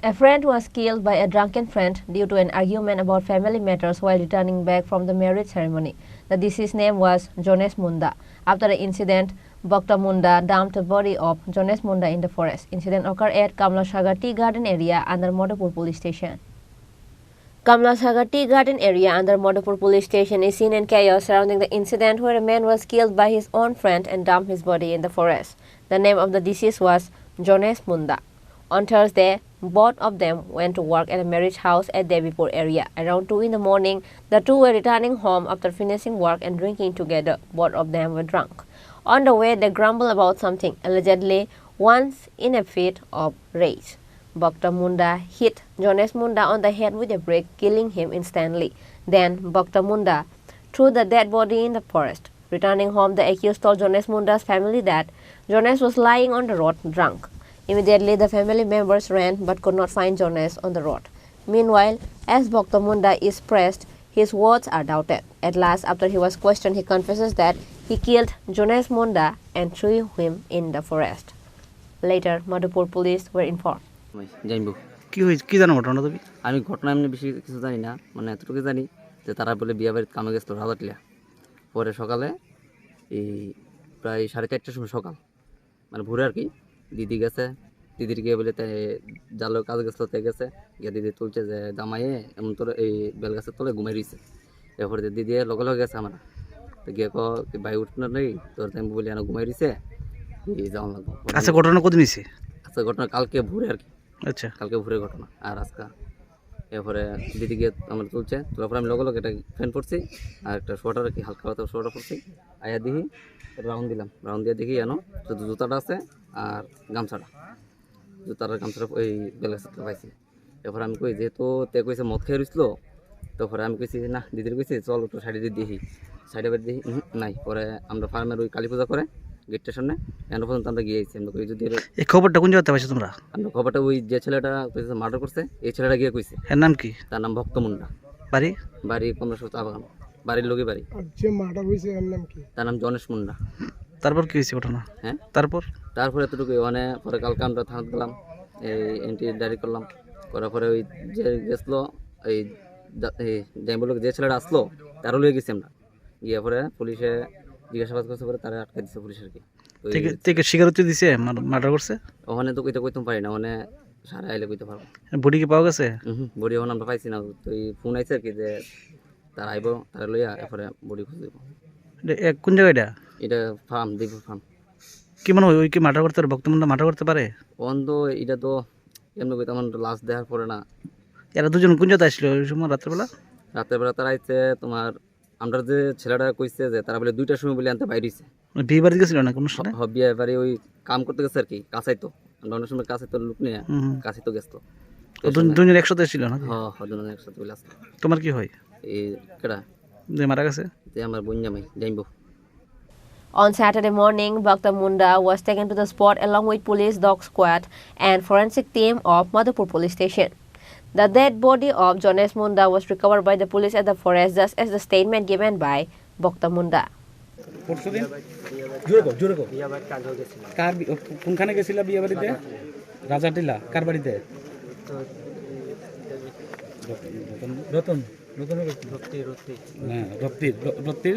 A friend was killed by a drunken friend due to an argument about family matters while returning back from the marriage ceremony. The deceased's name was Jones Munda. After the incident, Bhakta Munda dumped the body of Jones Munda in the forest. Incident occurred at Kamlasagar Tea Garden area under Madhupur police station. Kamlasagar Tea Garden area under Madhupur police station is seen in chaos surrounding the incident where a man was killed by his own friend and dumped his body in the forest. The name of the deceased was Jones Munda. On Thursday, both of them went to work at a marriage house at Devipur area. Around 2 in the morning, the two were returning home after finishing work and drinking together. Both of them were drunk. On the way, they grumbled about something, allegedly once in a fit of rage. Bhakta Munda hit Jones Munda on the head with a brick, killing him instantly. Then Bhakta Munda threw the dead body in the forest. Returning home, the accused told Jones Munda's family that Jones was lying on the road drunk. Immediately, the family members ran but could not find Jones on the road. Meanwhile, as Bhakta Munda is pressed, his words are doubted. At last, after he was questioned, he confesses that he killed Jones Munda and threw him in the forest. Later, Madhupur police were informed. জানবো কি জানো ঘটনা তুমি? আমি ঘটনা এমনি বেশি কিছু জানি না, মানে এতটুকু জানি যে তারা বলে বিয়ে বাড়িতে কামে গেছিল রাজাটিলা। পরে সকালে এই প্রায় 4:30টার সময় সকাল মানে ভোরে আর কি দিদি গেছে, দিদির গিয়ে বলে জালো কাজ গেছিলো তে গেছে গিয়ে দিদি তুলছে যে জামাইয়ে এমন তোর এই বেলগাছের তলে ঘুমাই রয়েছে। এরপরে দিদি লগে লগে গেছে আমরা তো গিয়ে ভাই উঠনা নেই তোর আমি বলি না ঘুমাই রয়েছে যাওয়া লাগবো। আচ্ছা ঘটনা কদিন হয়েছে? আচ্ছা ঘটনা কালকে ভোরে আর কি। আচ্ছা কালকে ভোরে ঘটনা আর আজকে। এরপরে দিদি গিয়ে আমরা তুলছে, তোলার পরে আমি লগে লগে একটা ফ্যান পড়ছি আর একটা সোয়েটার আর কি হালকা পাতলা সোয়েটার পড়ছি। আয়া দেখি রাউন্ড দিলাম, রাউন্ড দিয়ে দেখি জানো শুধু জুতাটা আছে আর গামছাটা, জুতার গামছাটা ওই বেলগাছটা পাইছি। এরপরে আমি কই যেহেতু তে কইছে মদ খেয়ে রইছিল, তারপরে আমি কইছি না দিদির কইছি চল একটু সাইডে দিয়ে দেখি, সাইডে বের দেখি নাই। পরে আমরা ফার্মের ওই কালী পূজা করে গেটটার সামনে এখনো পর্যন্ত আমরা গিয়েছি। আমরা কই যদি এই খবরটা কোন জায়গাতে পাইছো তোমরা? আমরা খবরটা ওই যে ছেলেটা কইছে মার্ডার করছে এই ছেলেটা গিয়ে কইছে। এর নাম কি? তার নাম ভক্ত মুন্ডা। বাড়ি বাড়ি কমলাসর চা বাগান, বাড়ির লোকই বাড়ি। যে মার্ডার হইছে এর নাম কি? তার নাম জনেশ মুন্ডা। তারপর কি হয়েছে ঘটনা? হ্যাঁ তারপর এতটুকু মানে পরে কালকে আমরা থানাতে গেলাম, এই এন্ট্রি ডায়েরি করলাম, করার পরে ওই যে গেছিলো এই বললো যে ছেলেটা আসলো তারও লিয়ে গেছি আমরা, গিয়ে পরে পুলিশে জিজ্ঞাসাবাদ করতে পারে তারা আটকে দিচ্ছে পুলিশ আর কি। স্বীকারোক্তি দিছে মার্ডার করছে? ওখানে তো কইতে পারি না, ওখানে সারা আইলে কইতে পারবো। বডি কি পাওয়া গেছে? বডি ওখানে আমরা পাইছি না, তো এই ফোন আইছে আর কি যে তারা আইব, তারা লইয়া এরপরে বডি খুঁজে দেবো। কোন জায়গাটা? এটা ফার্ম, দেবপুর ফার্ম। কি মনে হয় ওই কি মার্ডার করতে পারে? ভক্তমুন্ডা মার্ডার করতে পারে? অন্ধ এটা তো এমনি কইতে আমার লাশ দেওয়ার পরে না। এরা দুজন কোন জায়গায় আসলো ওই সময় রাত্রেবেলা? রাত্রেবেলা তারা আইছে তোমার আমরা যে ছেলেটা কইছে যে তারা বলে 2টার সময় বলে আনতে বাইরেছে। বিয়ে বাড়ি গেছিল না কোনো সময়? বিয়ে বাড়ি ওই কাম করতে গেছে আর কি, কাছাই তো অনেক সময় কাছে তো লোক নিয়ে কাছে তো গেছে। দুজন একসাথে ছিল না? হ্যাঁ দুজন একসাথে বলে আসলো। তোমার কি হয় এই কেডা যে মারা গেছে? যে আমার বোন জামাই জানবো। On Saturday morning, Bhakta Munda was taken to the spot along with police dog squad and forensic team of Madhupur police station. The dead body of Jones Munda was recovered by the police at the forest, just as the statement given by Bhakta Munda. কোনখানে গেছিল বিয়ে বাড়িতে? রাজাটিলা। কার বাড়িতে? রতন রক্তির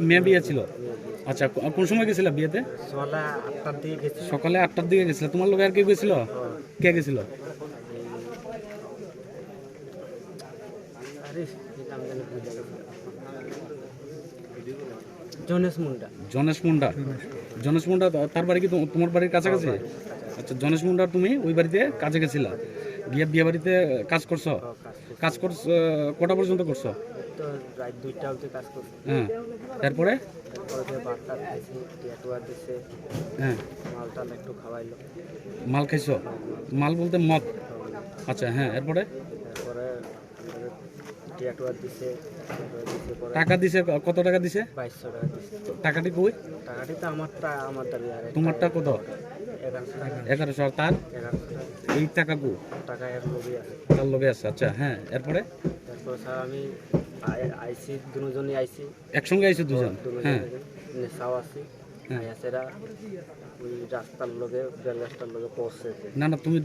মেয়ে বিয়ে ছিল। আচ্ছা কোন সময় গেছিল বিয়েতে? সকালে 8টার দিকে গেছিল। তোমার লোক আর কে গেছিল? কে গেছিল? জনেশ মুন্ডা তার বাড়ি কি তোমার বাড়ির কাছাকাছি? আচ্ছা জনেশ মুন্ডা তুমি ওই বাড়িতে কাজে গেছিলা, গিয়ে বিয়ে বাড়িতে কাজ করছো? কাজ করছো কটা পর্যন্ত করছো? হ্যাঁ তারপরে? হ্যাঁ মাল খাইছো? মাল বলতে মদ? আচ্ছা হ্যাঁ এরপরে? টাকা দিছে? কত টাকা দিছে? 2200 টাকা দিছে। টাকাটি কই? টাকাটি তো তোমারটা কত? 1100। তার এই টাকা কো? টাকা এর লগে আছে। তার লগে আছে। আচ্ছা হ্যাঁ এরপরে? তারপর স্যার আমি আইসি, দুজনই আইসি একসঙ্গে আইসি দুজন। হ্যাঁ নেশাও আছে। হ্যাঁ এরা ওই রাস্তার লগে বেল রাস্তার লগে পড়ছে না না তুমি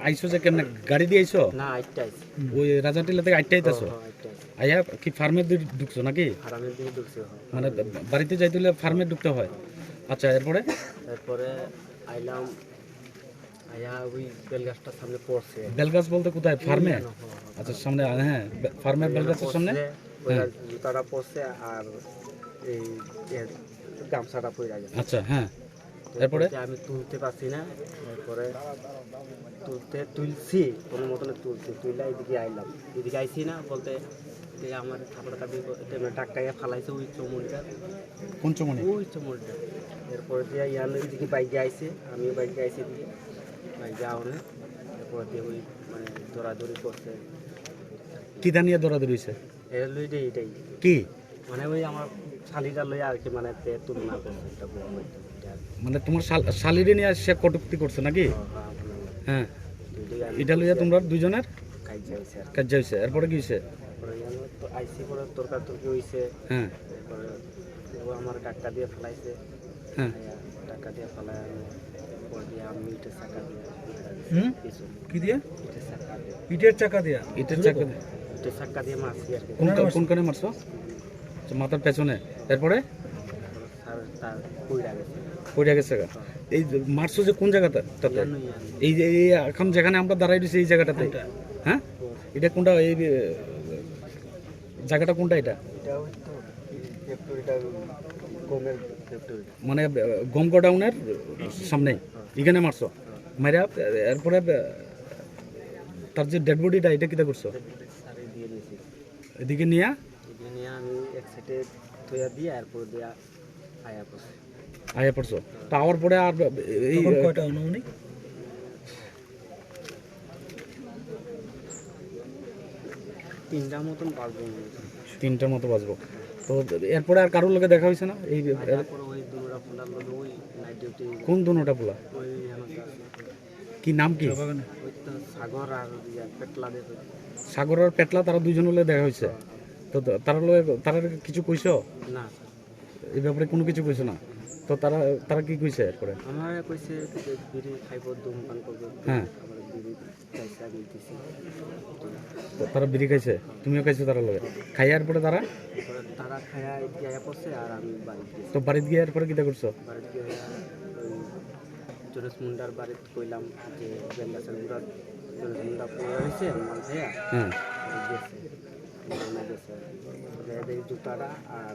আইছো যে কেমনে গাড়ি দিয়ে আইছো না আইটা আইছে ওই রাজাটিলা থেকে আইটা আইতাছো আইটা আইছে আইয়া কি ফার্মে ঢুকছো নাকি হারামের দিকে ঢুকছে মানে বাড়িতে যাইতে হলে ফার্মে ঢুকতে হয় আচ্ছা এরপরে তারপরে আইলাম আয়া ওই বেল গাছটার সামনে পড়ছে বেলগাছ বলতে কোথায় ফার্মে আচ্ছা সামনে হ্যাঁ ফার্মের বেলগাছের সামনে ওই জুতাটা পড়ছে আর এই গামছাটা পড়ে গেছে আচ্ছা হ্যাঁ এরপরে আমি তুলতে পারছি না এরপরে তুলছি কোনো মতনে তুইলা এদিকে আইলাম এদিকে আইছি না বলতে যে আমার থাপড়াটাপি টাকটাইয়া ফালাইছে ওই চমড়িটা কোন চমনি ওই চমড়িটা এরপরে দিয়ে ইয়ান এদিকে বাইকে আইছে আমিও বাইকে আইছি এদিকে বাইকে আওনে এরপরে দিয়ে ওই মানে দৌড়াদৌড়ি করছে কি দানিয়ে দৌড়াদৌড়ি হইছে এর লইডে এইটাই কি মানে ওই আমার শালিটা লইয়া আর কি মানে তুলনা করছে এটা বড় এটা মানে তোমার শালিরে নিয়ে সে কটুক্তি করছে নাকি হ্যাঁ এটা লইয়া তোমরা দুইজনের কাজে হইছে আর কাজ হইছে এরপরে কি হইছে পরে আমি তো আইসি পরে তর্কাতর্কি হইছে হ্যাঁ এরপরে ও আমার টাকা দিয়ে ফেলাইছে হ্যাঁ টাকা দিয়ে ফেলায় পরে দিয়ে আমি ইটের চাকা দিয়ে কি দিয়ে ইটের চাকা দিয়ে ইটের চাকা দিয়া ইটের চাকা দিয়ে ইটের চাকা দিয়ে মারছি আর কি কোনখানে মারছো আচ্ছা, মাথার পেছনে এরপরে তার কইরা গেছে পড়ে গেছে গা। এই যে মারছো যে কোন জায়গাটা এই যে এই এখন যেখানে আমরা দাঁড়াই দিছি এই জায়গাটাতে হ্যাঁ এটা কোনটা এই জায়গাটা কোনটা এটা এটা ওই তো ফ্যাক্টরিটা গমের ফ্যাক্টরিটা মানে গম গোডাউনের সামনে এখানে মারছো মারা এরপরে তার যে ডেড বডিটা এটা কিটা করছো সারে দিয়ে নিয়েছি এদিকে নিয়ে এদিকে নিয়ে আমি এক সাইডে থইয়া দিয়ে এরপর দিয়ে আয়া করছি আয়া পড়ছো তা আওয়ার পরে আর এই কয়টা অনুমানিক 3টার মতন বাজবে 3টার মতো বাজবো তো এরপরে আর কারোর লোকে দেখা হয়েছে না এই তারপরে ওই দুটা ফুলার লগে ওই নাইট ডিউটি কোন দুনোটা পোলা ওই আমাদের কি নাম কি ওই তো সাগর আর ইয়া পেটলা দেখো সাগর আর পেটলা তারা দুইজন লোক দেখা হয়েছে তো তারা কিছু কইছো না এই ব্যাপারে কোনো কিছু কইছো না তো তারা কি কইছে এরপরে আমার কইছে যে বিড়ি খাইব ধূমপান করব হ্যাঁ আমার বিড়ি চাইছে আমি দিছি তো তারা বিড়ি খাইছে তুমিও খাইছো তারা লগে খাইয়ার পরে তারা তারা খায়া এদিকে আয়া পড়ছে আর আমি বাড়ি গেছি তো বাড়িতে গিয়ে এরপরে কিটা করছো বাড়িতে গিয়ে ওই জোরেশ মুন্ডার বাড়িতে কইলাম যে বেঙ্গাসের মুন্ডা জোরেশ মুন্ডা পড়ে হয়েছে মাল খাইয়া হ্যাঁ গেছে মালনা গেছে এই জুতাটা আর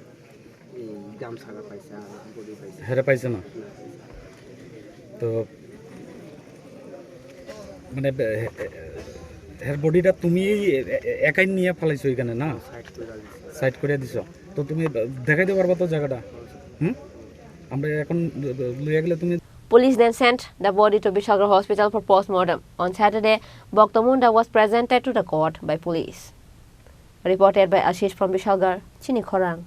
এই গামছাটা পাইছে আর বডি পাইছে হেরে পাইছে না তো মানে হের বডিটা তুমি একাই নিয়ে ফেলাইছো এখানে না সাইড করে দিছে সাইড করে দিছো তো তুমি দেখাইতে পারবা তো জায়গাটা আমরা এখন লইয়া গেলে তুমি Police then sent the body to Bishagar Hospital for post-mortem. On Saturday, Bhakta Munda was presented to the court by police. Reported by Ashish from Bishagar, Chini Khorang.